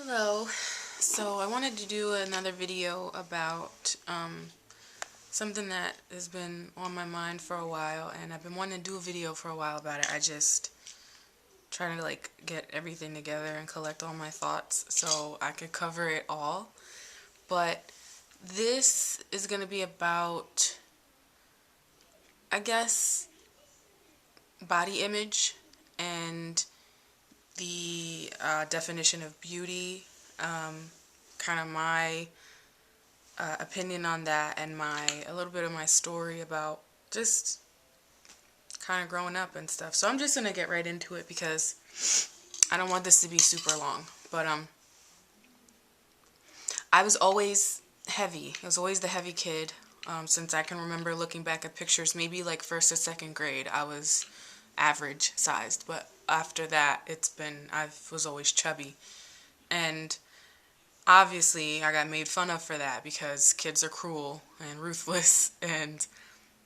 Hello. So I wanted to do another video about something that has been on my mind for a while, and I've been wanting to do a video for a while about it. I just trying to get everything together and collect all my thoughts so I could cover it all. But this is going to be about, I guess, body image and the definition of beauty, kind of my opinion on that, and a little bit of my story about just kind of growing up and stuff. So I'm just gonna get right into it because I don't want this to be super long. But I was always heavy. I was always the heavy kid. Since I can remember looking back at pictures, maybe like first or second grade, I was average sized. But after that, I was always chubby. And obviously, I got made fun of for that because kids are cruel and ruthless, and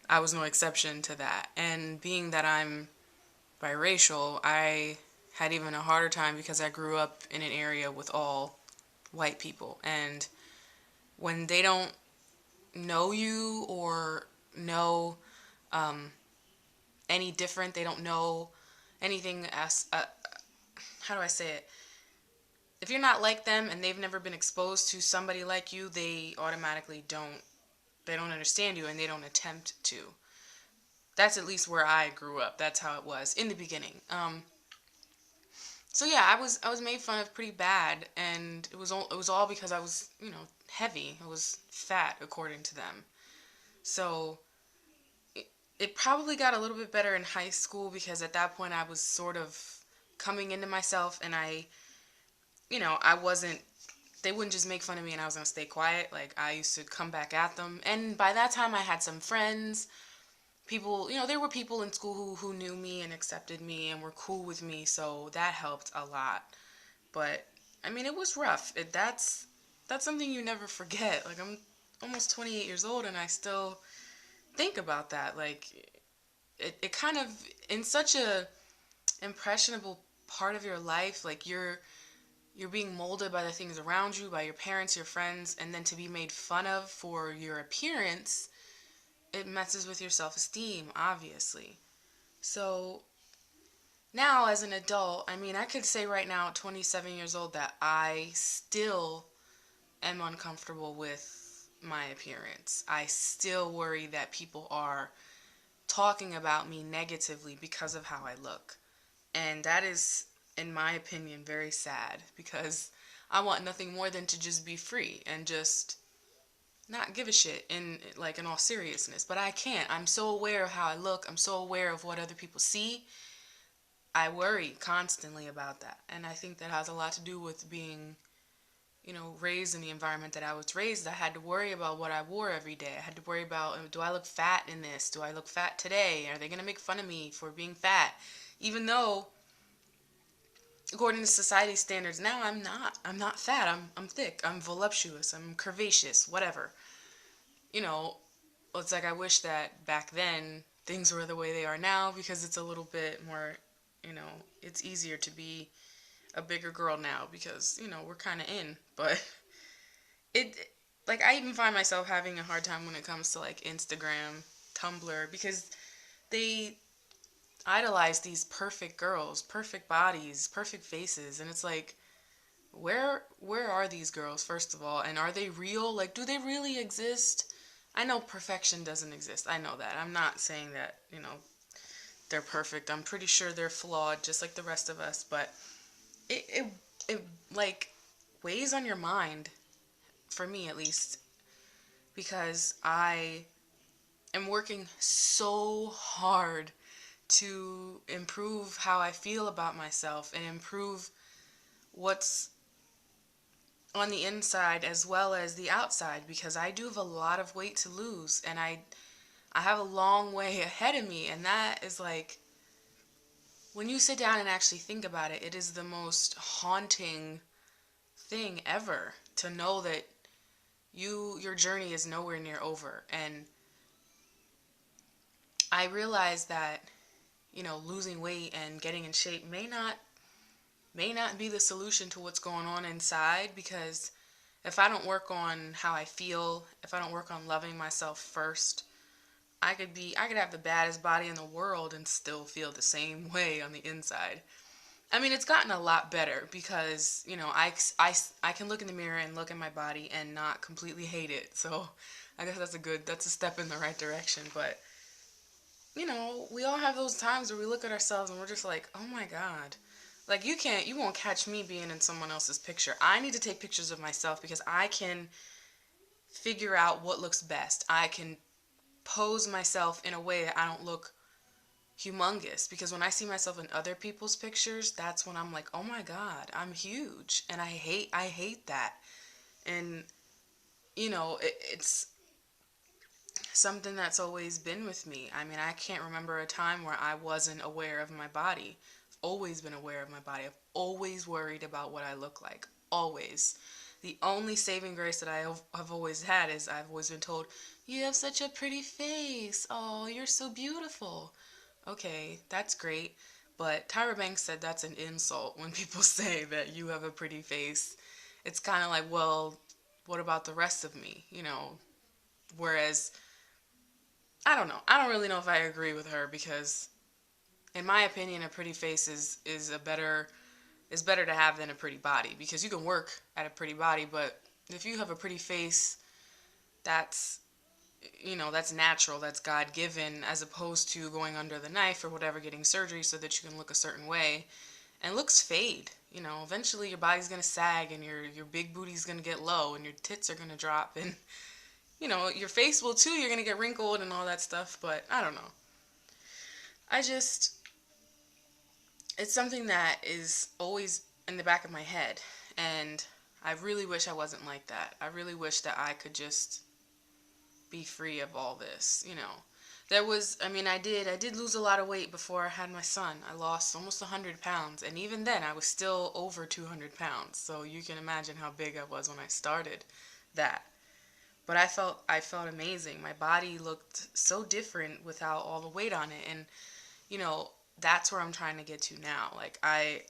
I was no exception to that. And being that I'm biracial, I had even a harder time because I grew up in an area with all white people. And when they don't know you or know any different, they don't know anything as, how do I say it? If you're not like them and they've never been exposed to somebody like you, they automatically they don't understand you and they don't attempt to. That's at least where I grew up. That's how it was in the beginning. So yeah, I was made fun of pretty bad, and it was all because I was heavy. I was fat according to them. So it probably got a little bit better in high school because at that point I was sort of coming into myself, and I wasn't. They wouldn't just make fun of me and I was gonna stay quiet. Like, I used to come back at them, and by that time I had some friends. People, there were people in school who knew me and accepted me and were cool with me, so that helped a lot. But I mean, it was rough. That's something you never forget. Like, I'm almost 28 years old and I still think about that. Like, it kind of, in such a impressionable part of your life, like you're being molded by the things around you, by your parents, your friends, and then to be made fun of for your appearance, it messes with your self-esteem, obviously. So now, as an adult, I mean, I could say right now at 27 years old that I still am uncomfortable with my appearance. I still worry that people are talking about me negatively because of how I look. And that is, in my opinion, very sad because I want nothing more than to just be free and just not give a shit in all seriousness. But I can't. I'm so aware of how I look. I'm so aware of what other people see. I worry constantly about that. And I think that has a lot to do with being, raised in the environment that I was raised. I had to worry about what I wore every day. I had to worry about, do I look fat in this? Do I look fat today? Are they going to make fun of me for being fat? Even though, according to society standards now, I'm not. I'm not fat. I'm thick. I'm voluptuous. I'm curvaceous. Whatever. You know, it's like I wish that back then things were the way they are now because it's a little bit more, it's easier to be a bigger girl now because, we're kind of in. But it, like, I even find myself having a hard time when it comes to like Instagram, Tumblr, because they idolize these perfect girls, perfect bodies, perfect faces, and it's like, where are these girls, first of all, and are they real? Like, do they really exist? I know perfection doesn't exist. I know that. I'm not saying that, they're perfect. I'm pretty sure they're flawed just like the rest of us, but it like weighs on your mind, for me at least, because I am working so hard to improve how I feel about myself and improve what's on the inside as well as the outside, because I do have a lot of weight to lose, and I have a long way ahead of me, and that is like, when you sit down and actually think about it, it is the most haunting thing ever to know that your journey is nowhere near over. And I realize that, losing weight and getting in shape may not may not be the solution to what's going on inside, because if I don't work on how I feel, if I don't work on loving myself first, I could have the baddest body in the world and still feel the same way on the inside. I mean, it's gotten a lot better because, I can look in the mirror and look at my body and not completely hate it. So I guess that's a step in the right direction. But, we all have those times where we look at ourselves and we're just like, oh my God. Like, you won't catch me being in someone else's picture. I need to take pictures of myself because I can figure out what looks best. I can pose myself in a way that I don't look humongous, because when I see myself in other people's pictures, that's when I'm like, "Oh my God, I'm huge." And I hate that. And it's something that's always been with me. I mean, I can't remember a time where I wasn't aware of my body. I've always been aware of my body. I've always worried about what I look like. Always. The only saving grace that have always had is I've always been told, "You have such a pretty face. Oh, you're so beautiful." Okay, that's great. But Tyra Banks said that's an insult when people say that you have a pretty face. It's kind of like, well, what about the rest of me? Whereas, I don't know. I don't really know if I agree with her, because in my opinion, a pretty face is better to have than a pretty body, because you can work at a pretty body, but if you have a pretty face, that's that's natural, that's God given, as opposed to going under the knife or whatever, getting surgery so that you can look a certain way. And looks fade. Eventually your body's gonna sag and your big booty's gonna get low and your tits are gonna drop, and your face will too. You're gonna get wrinkled and all that stuff. But I don't know. I just It's something that is always in the back of my head, and I really wish I wasn't like that. I really wish that I could just be free of all this. I mean, I did lose a lot of weight before I had my son. I lost almost 100 pounds, and even then I was still over 200 pounds. So you can imagine how big I was when I started that. But I felt amazing. My body looked so different without all the weight on it, and you know, that's where I'm trying to get to now. Like I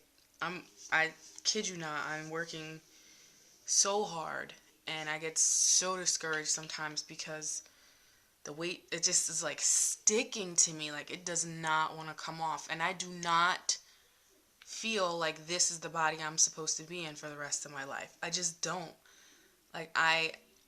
kid you not, I'm working so hard, and I get so discouraged sometimes because the weight, it just is like sticking to me, like it does not want to come off, and I do not feel like this is the body I'm supposed to be in for the rest of my life. I just don't. Like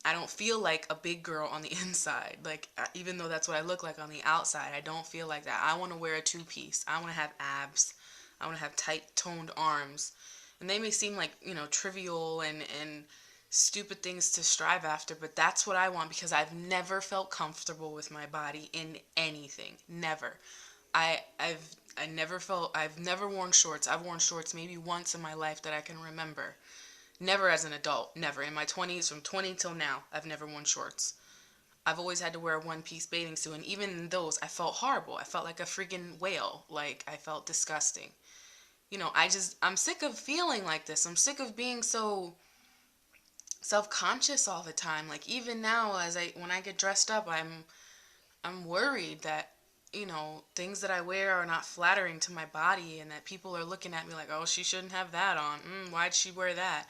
I don't feel like a big girl on the inside. Like even though that's what I look like on the outside, I don't feel like that. I want to wear a two-piece. I want to have abs. I want to have tight toned arms. And they may seem like, trivial and stupid things to strive after, but that's what I want, because I've never felt comfortable with my body in anything. Never. I've never worn shorts. I've worn shorts maybe once in my life that I can remember. Never as an adult. Never. In my 20s, from 20 till now, I've never worn shorts. I've always had to wear a one-piece bathing suit, and even in those, I felt horrible. I felt like a freaking whale. Like, I felt disgusting. I'm sick of feeling like this. I'm sick of being so self-conscious all the time. Like, even now, when I get dressed up, I'm worried that, things that I wear are not flattering to my body, and that people are looking at me like, oh, she shouldn't have that on. Why'd she wear that?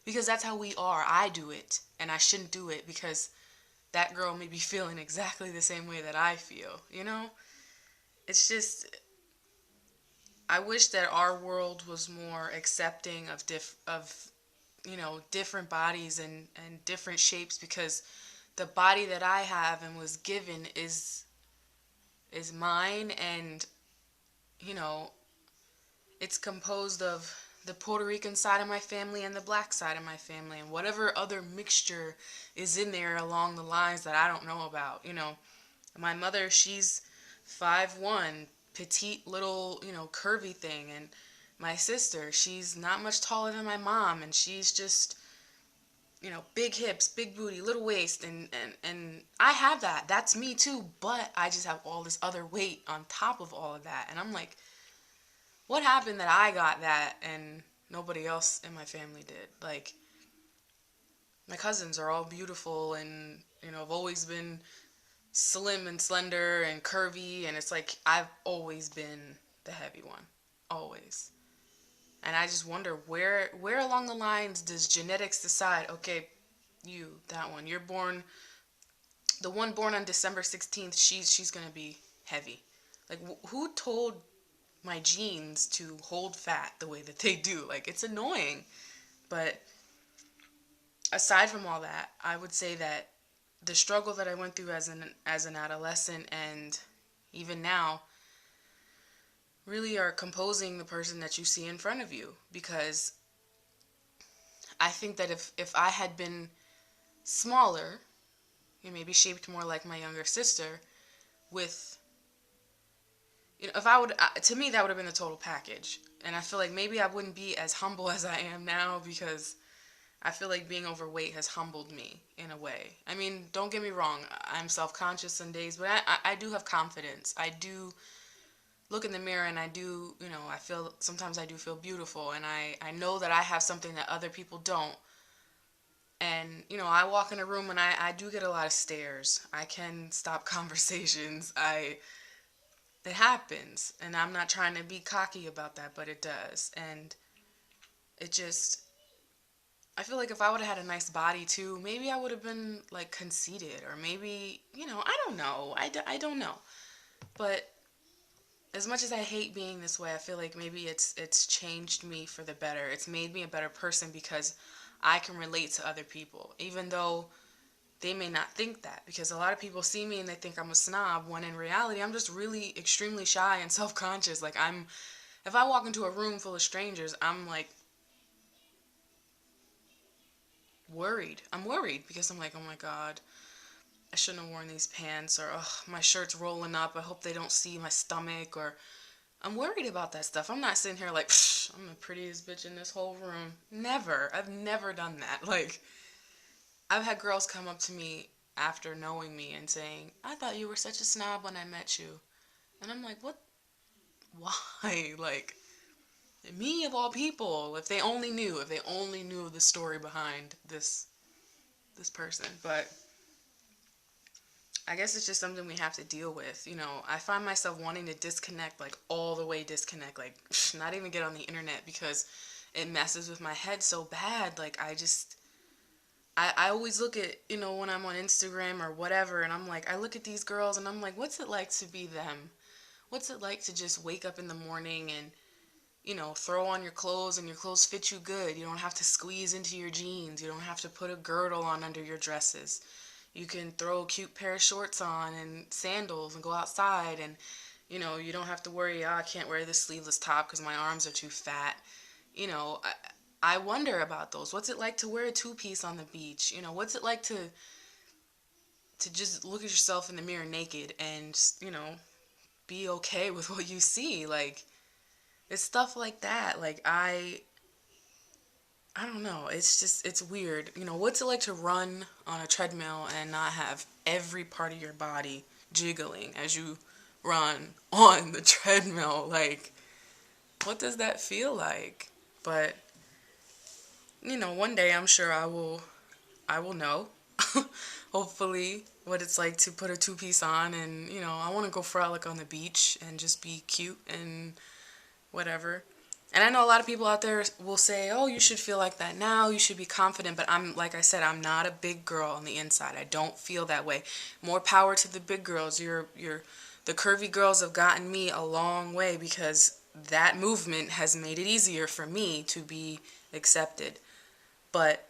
Because that's how we are. I do it, and I shouldn't do it, because that girl may be feeling exactly the same way that I feel. It's just, I wish that our world was more accepting of different bodies and different shapes, because the body that I have and was given is mine, and you know it's composed of the Puerto Rican side of my family and the black side of my family, and whatever other mixture is in there along the lines that I don't know about. My mother, she's 5'1", petite little, curvy thing, and my sister, she's not much taller than my mom, and she's just, big hips, big booty, little waist, and I have that. That's me too, but I just have all this other weight on top of all of that, and I'm like, what happened that I got that and nobody else in my family did? Like, my cousins are all beautiful, and have always been slim and slender and curvy, and it's like I've always been the heavy one, always. And I just wonder where along the lines does genetics decide, okay, you, that one, you're born, the one born on December 16th, she's going to be heavy. Like who told my genes to hold fat the way that they do? Like it's annoying. But aside from all that, I would say that the struggle that I went through as an adolescent and even now really are composing the person that you see in front of you, because I think that if I had been smaller and maybe shaped more like my younger sister, with, if I would, to me that would have been the total package. And I feel like maybe I wouldn't be as humble as I am now, because I feel like being overweight has humbled me in a way. I mean, don't get me wrong, I'm self-conscious some days, but I do have confidence. I do look in the mirror and I do, I feel, sometimes I do feel beautiful, and I know that I have something that other people don't. And, I walk in a room and I do get a lot of stares. I can stop conversations. It happens. And I'm not trying to be cocky about that, but it does. And it just, I feel like if I would have had a nice body too, maybe I would have been like conceited, or maybe, I don't know. I don't know. But as much as I hate being this way, I feel like maybe it's changed me for the better. It's made me a better person because I can relate to other people, even though they may not think that, because a lot of people see me and they think I'm a snob, when in reality I'm just really extremely shy and self-conscious. Like if I walk into a room full of strangers, I'm like worried. I'm worried because I'm like, oh my God, I shouldn't have worn these pants, or oh, my shirt's rolling up. I hope they don't see my stomach, or I'm worried about that stuff. I'm not sitting here like, I'm the prettiest bitch in this whole room. Never. I've never done that. Like, I've had girls come up to me after knowing me and saying, I thought you were such a snob when I met you. And I'm like, what? Why? Like, me of all people. If they only knew the story behind this person. But I guess it's just something we have to deal with. I find myself wanting to disconnect, like all the way disconnect, like not even get on the internet, because it messes with my head so bad. Like I always look at, when I'm on Instagram or whatever, and I'm like, I look at these girls and I'm like, what's it like to be them? What's it like to just wake up in the morning and, throw on your clothes and your clothes fit you good. You don't have to squeeze into your jeans. You don't have to put a girdle on under your dresses. You can throw a cute pair of shorts on and sandals and go outside, and, you don't have to worry, I can't wear this sleeveless top because my arms are too fat. I wonder about those. What's it like to wear a two-piece on the beach? What's it like to just look at yourself in the mirror naked and, be okay with what you see? Like, it's stuff like that. Like, I don't know. It's just, it's weird. What's it like to run on a treadmill and not have every part of your body jiggling as you run on the treadmill? Like, what does that feel like? But, one day I'm sure I will know, hopefully, what it's like to put a two-piece on, and, I want to go frolic on the beach and just be cute and whatever. And I know a lot of people out there will say, oh, you should feel like that now, you should be confident, but like I said, I'm not a big girl on the inside. I don't feel that way. More power to the big girls. The curvy girls have gotten me a long way, because that movement has made it easier for me to be accepted. But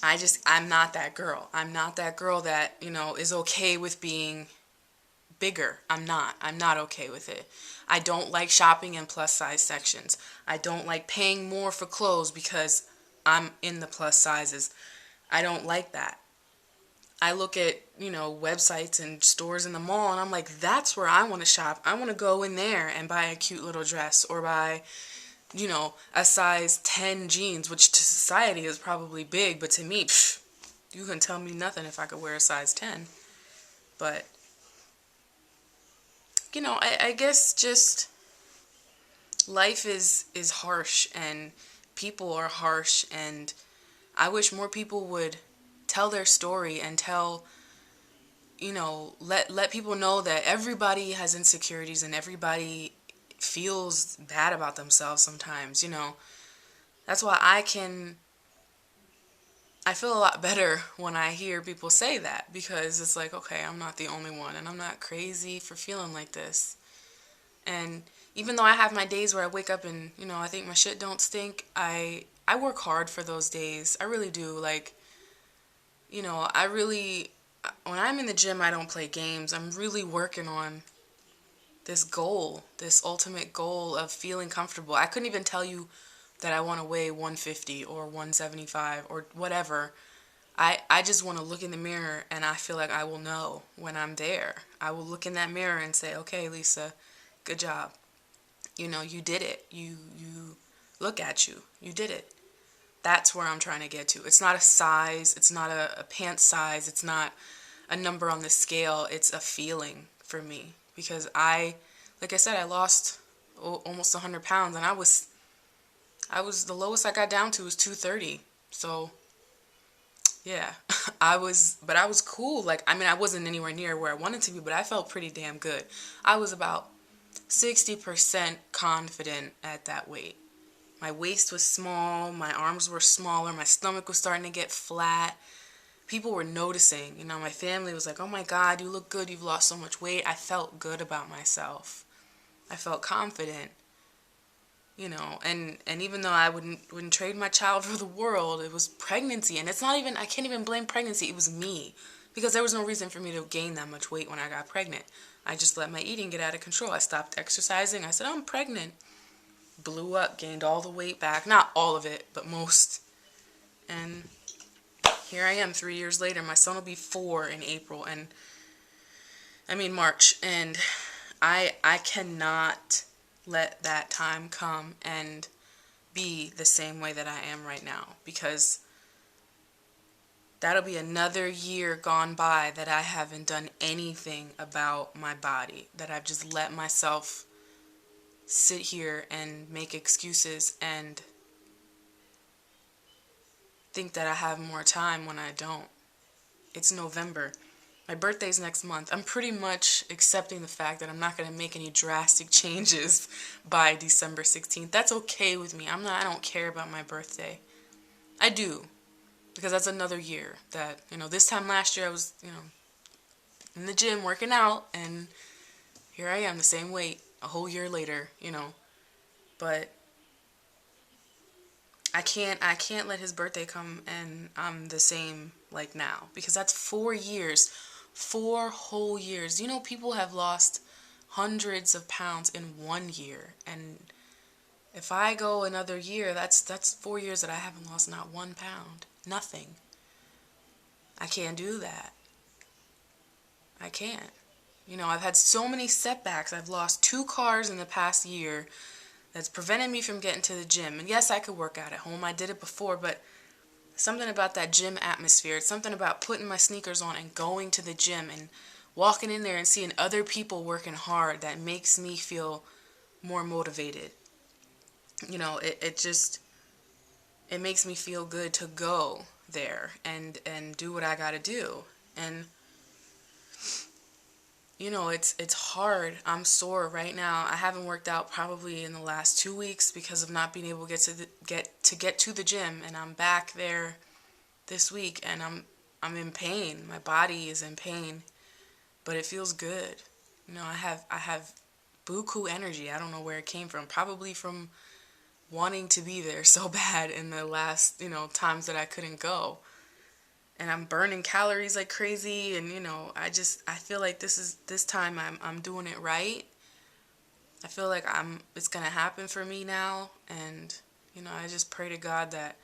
I'm not that girl. I'm not that girl that, is okay with being bigger. I'm not. I'm not okay with it. I don't like shopping in plus size sections. I don't like paying more for clothes because I'm in the plus sizes. I don't like that. I look at, websites and stores in the mall, and I'm like, that's where I want to shop. I want to go in there and buy a cute little dress, or buy, a size 10 jeans, which to society is probably big, but to me, you couldn't tell me nothing if I could wear a size 10. But, I guess just life is harsh, and people are harsh, and I wish more people would tell their story and tell, let people know that everybody has insecurities, and everybody feels bad about themselves sometimes, you know. That's why I feel a lot better when I hear people say that, because it's like, okay, I'm not the only one and I'm not crazy for feeling like this. And even though I have my days where I wake up and, you know, I think my shit don't stink, I work hard for those days. I really do. Like, you know, when I'm in the gym, I don't play games. I'm really working on this goal, this ultimate goal of feeling comfortable. I couldn't even tell you that I want to weigh 150 or 175 or whatever. I just want to look in the mirror and I feel like I will know when I'm there. I will look in that mirror and say, okay, Lisa, good job. You know, you did it. You look at you. You did it. That's where I'm trying to get to. It's not a size. It's not a pant size. It's not a number on the scale. It's a feeling for me. Because like I said, I lost almost 100 pounds. And the lowest I got down to was 230. So, yeah. But I was cool. Like, I mean, I wasn't anywhere near where I wanted to be, but I felt pretty damn good. I was about 60% confident at that weight. My waist was small, my arms were smaller, my stomach was starting to get flat. People were noticing, you know, my family was like, oh my God, you look good, you've lost so much weight. I felt good about myself. I felt confident, you know, and even though I wouldn't trade my child for the world, it was pregnancy. And it's not even, I can't even blame pregnancy, it was me. Because there was no reason for me to gain that much weight when I got pregnant. I just let my eating get out of control. I stopped exercising. I said, I'm pregnant. Blew up, gained all the weight back. Not all of it, but most. And here I am 3 years later. My son will be 4 in April, and I mean March. And I cannot let that time come and be the same way that I am right now, because that'll be another year gone by that I haven't done anything about my body, that I've just let myself sit here and make excuses and think that I have more time when I don't. It's November. My birthday's next month. I'm pretty much accepting the fact that I'm not going to make any drastic changes by December 16th. That's okay with me. I don't care about my birthday. I do, because that's another year that, you know, this time last year I was, you know, in the gym working out, and here I am the same weight a whole year later, you know. But I can't let his birthday come and I'm the same like now, because that's 4 years, 4 whole years. You know, people have lost hundreds of pounds in 1 year, and if I go another year, that's 4 years that I haven't lost not 1 pound, nothing. I can't do that. I can't. You know, I've had so many setbacks. I've lost 2 cars in the past year. That's prevented me from getting to the gym. And yes, I could work out at home. I did it before, but something about that gym atmosphere. It's something about putting my sneakers on and going to the gym and walking in there and seeing other people working hard that makes me feel more motivated. You know, it makes me feel good to go there and do what I got to do. And you know, it's hard. I'm sore right now. I haven't worked out probably in the last 2 weeks because of not being able to get to the gym, and I'm back there this week, and I'm in pain. My body is in pain, but it feels good. You know, I have buku energy. I don't know where it came from. Probably from wanting to be there so bad in the last, you know, times that I couldn't go. And I'm burning calories like crazy, and you know, I feel like this time I'm doing it right. I feel like it's going to happen for me now, and you know, I just pray to God that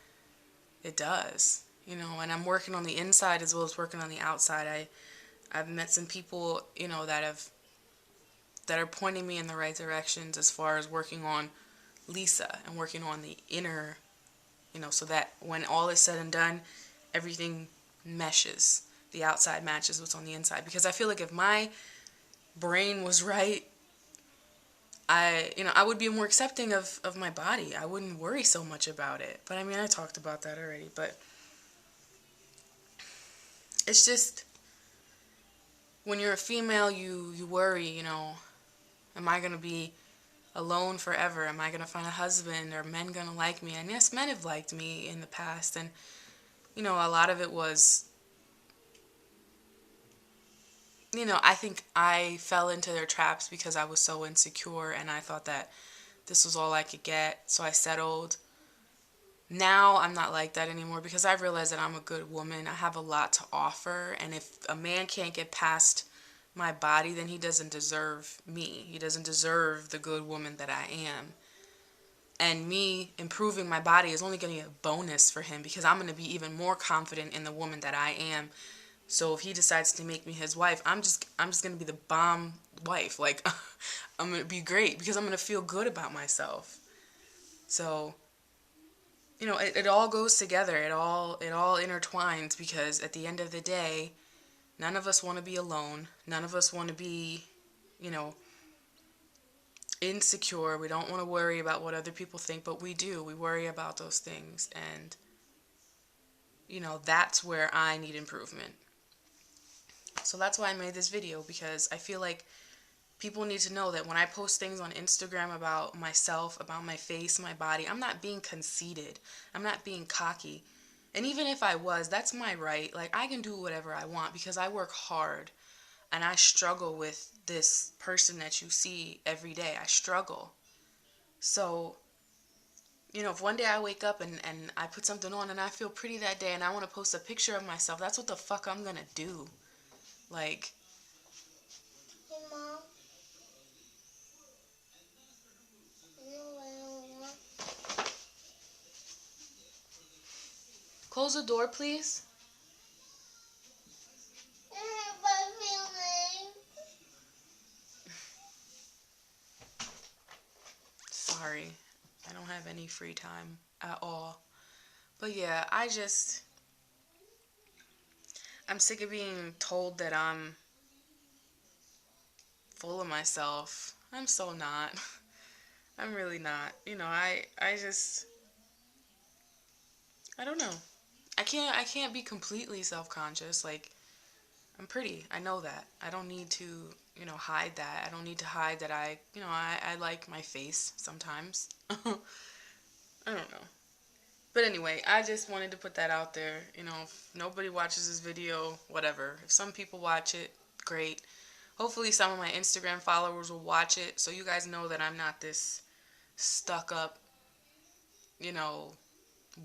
it does. You know, and I'm working on the inside as well as working on the outside. I've met some people, you know, that are pointing me in the right directions as far as working on Lisa and working on the inner, you know, so that when all is said and done, everything meshes. The outside matches what's on the inside. Because I feel like if my brain was right, I would be more accepting of my body. I wouldn't worry so much about it. But I mean, I talked about that already. But it's just, when you're a female, you worry, you know, am I going to be alone forever? Am I going to find a husband? Are men going to like me? And yes, men have liked me in the past. And, a lot of it was, I think I fell into their traps because I was so insecure and I thought that this was all I could get. So I settled. Now I'm not like that anymore because I realize that I'm a good woman. I have a lot to offer. And if a man can't get past my body, then he doesn't deserve me. He doesn't deserve the good woman that I am. And me improving my body is only going to be a bonus for him because I'm going to be even more confident in the woman that I am. So if he decides to make me his wife, I'm just going to be the bomb wife. Like I'm going to be great because I'm going to feel good about myself. So, it all goes together. It all intertwines because at the end of the day, none of us want to be alone. None of us want to be, you know, insecure. We don't want to worry about what other people think, but we do. We worry about those things. And, that's where I need improvement. So that's why I made this video, because I feel like people need to know that when I post things on Instagram about myself, about my face, my body, I'm not being conceited. I'm not being cocky. And even if I was, that's my right. Like, I can do whatever I want because I work hard and I struggle with this person that you see every day. I struggle. So, if one day I wake up and I put something on and I feel pretty that day and I want to post a picture of myself, that's what the fuck I'm gonna do. Like, Hey, Mom. You know what I want? close the door, please. My feelings. Sorry, I don't have any free time at all. But yeah, I'm sick of being told that I'm full of myself. I'm so not. I'm really not. I don't know. I can't be completely self-conscious. Like, I'm pretty. I know that. I don't need to, hide that. I don't need to hide that I like my face sometimes. I don't know. But anyway, I just wanted to put that out there. If nobody watches this video, whatever. If some people watch it, great. Hopefully some of my Instagram followers will watch it so you guys know that I'm not this stuck up, you know,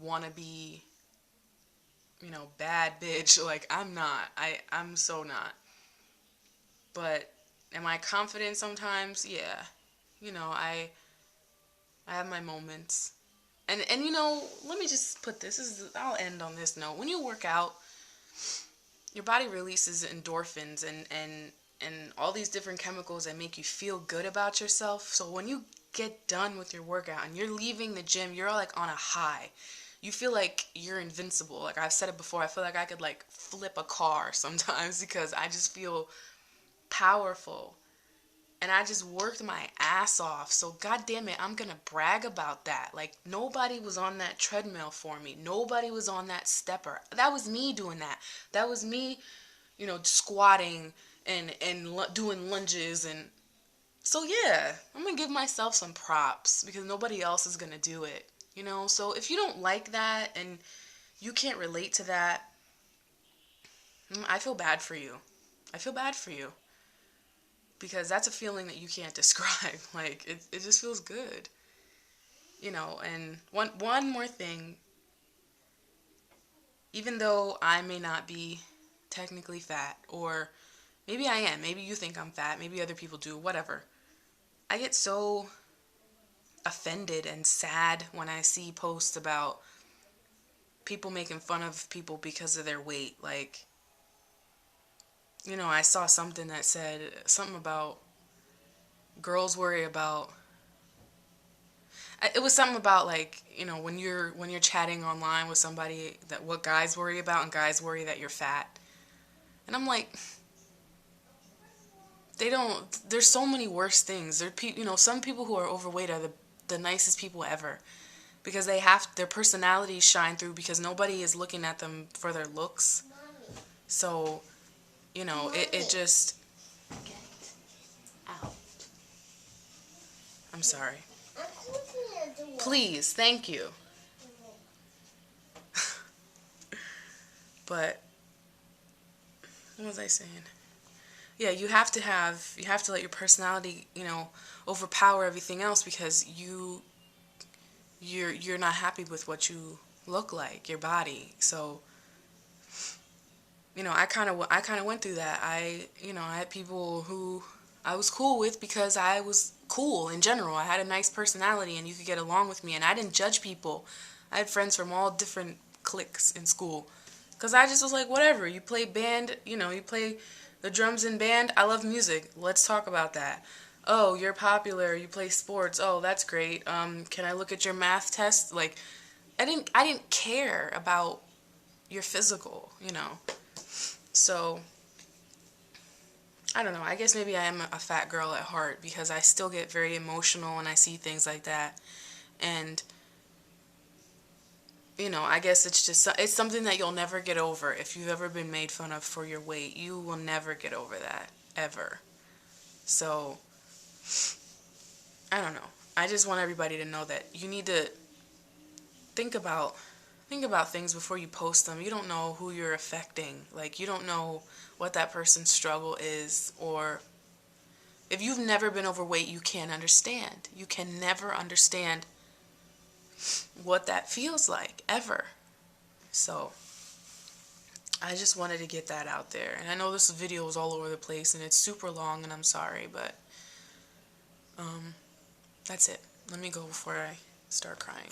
wannabe, bad bitch. Like, I'm not. I'm so not. But am I confident sometimes? Yeah. I have my moments. And let me just put I'll end on this note. When you work out, your body releases endorphins and all these different chemicals that make you feel good about yourself. So when you get done with your workout and you're leaving the gym, you're like on a high. You feel like you're invincible. Like I've said it before, I feel like I could like flip a car sometimes because I just feel powerful. And I just worked my ass off. So god damn it, I'm gonna brag about that. Like, nobody was on that treadmill for me. Nobody was on that stepper. That was me doing that. That was me, squatting and doing lunges. And so yeah, I'm gonna give myself some props because nobody else is gonna do it. So if you don't like that and you can't relate to that, I feel bad for you. I feel bad for you. Because that's a feeling that you can't describe. Like, it just feels good. And one more thing, even though I may not be technically fat, or maybe I am, maybe you think I'm fat, maybe other people do, whatever. I get so offended and sad when I see posts about people making fun of people because of their weight. Like, I saw something that said something about girls worry about, it was something about, like, when you're chatting online with somebody, that what guys worry about, and guys worry that you're fat. And I'm like, they don't, there's so many worse things. Some people who are overweight are the nicest people ever because their personalities shine through because nobody is looking at them for their looks. Mommy. So, it just, Get out. I'm sorry. I'm closing the door. Please, thank you. But what was I saying? Yeah, you have to let your personality, overpower everything else because you're not happy with what you look like, your body. So, I kind of went through that. I had people who I was cool with because I was cool in general. I had a nice personality and you could get along with me and I didn't judge people. I had friends from all different cliques in school. Cuz I just was like, whatever. You play band, you play the drums in band. I love music. Let's talk about that. Oh, you're popular. You play sports. Oh, that's great. Can I look at your math test? Like I didn't care about your physical. So, I don't know. I guess maybe I am a fat girl at heart because I still get very emotional when I see things like that. And, I guess it's something that you'll never get over. If you've ever been made fun of for your weight, you will never get over that ever. So, I don't know. I just want everybody to know that you need to think about think about things before you post them. You don't know who you're affecting. Like you don't know what that person's struggle is, or if you've never been overweight, you can't understand. You can never understand what that feels like ever. So, I just wanted to get that out there. And I know this video is all over the place and it's super long and I'm sorry, but that's it. Let me go before I start crying.